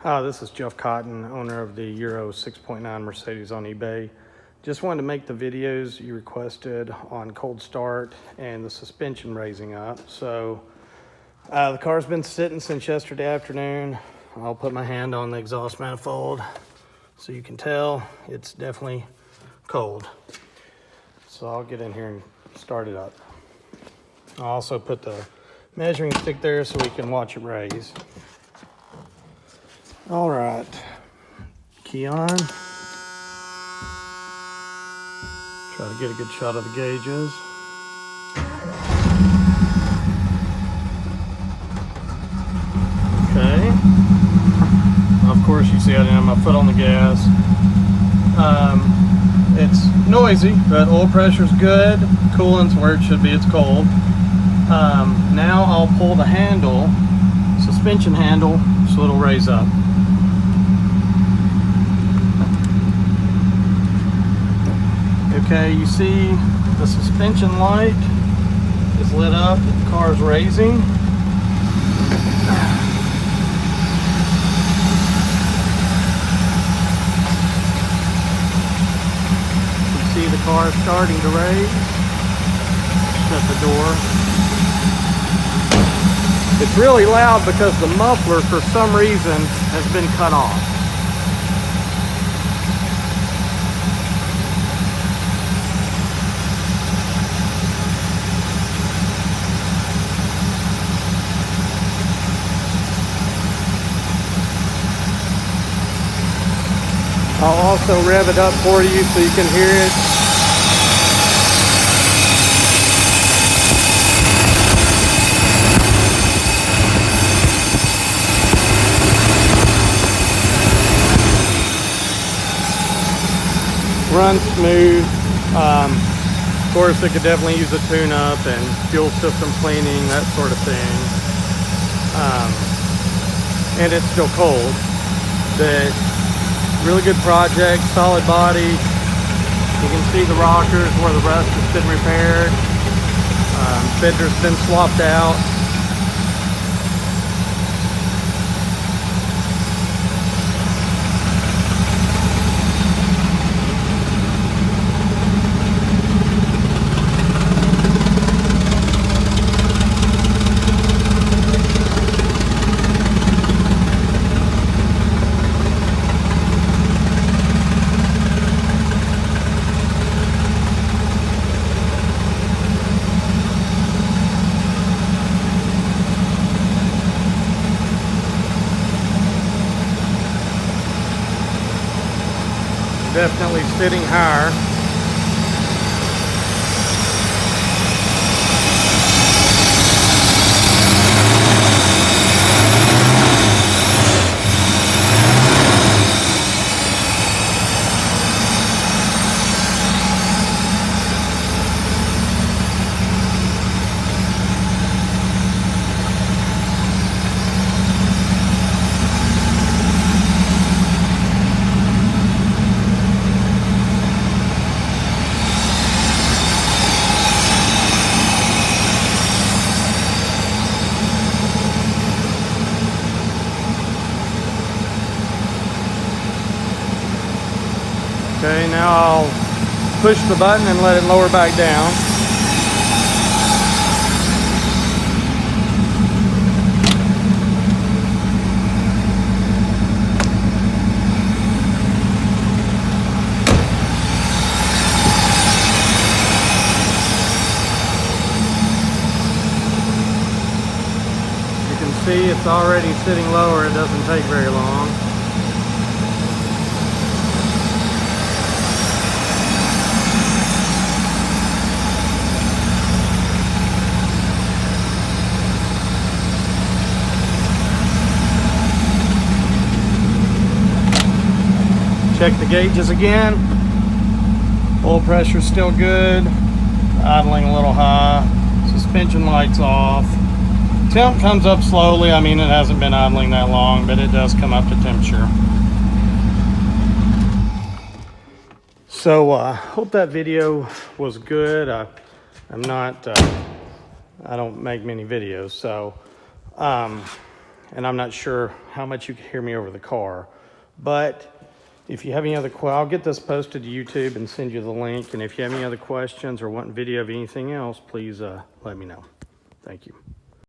Hi, this is Jeff Cotton, owner of the Euro 6.9 Mercedes on eBay. Just wanted to make the videos you requested on cold start and the suspension raising up. So the car's been sitting since yesterday afternoon. I'll put my hand on the exhaust manifold so you can tell it's definitely cold. So I'll get in here and start it up. I'll also put the measuring stick there so we can watch it raise. All right, key on. Try to get a good shot of the gauges. Okay. Of course, you see I didn't have my foot on the gas. It's noisy, but oil pressure's good. Coolant's where it should be, it's cold. Now I'll pull the handle, suspension handle, so it'll raise up. Okay, you see the suspension light is lit up, the car is raising. You see the car starting to raise. Shut the door. It's really loud because the muffler, for some reason, has been cut off. I'll also rev it up for you so you can hear it. Runs smooth. Of course, it could definitely use a tune-up and fuel system cleaning, that sort of thing. And it's still cold. But really good project, solid body. You can see the rockers where the rust has been repaired. Fender's been swapped out. Definitely sitting higher. Okay, now I'll push the button and let it lower back down. You can see it's already sitting lower. It doesn't take very long. Check the gauges again. Oil pressure's still good. Idling a little high. Suspension light's off. Temp comes up slowly. I mean, it hasn't been idling that long, but it does come up to temperature. So hope that video was good. I'm not, I don't make many videos, so and I'm not sure how much you can hear me over the car. But if you have any other questions, I'll get this posted to YouTube and send you the link. And if you have any other questions or want video of anything else, please let me know. Thank you.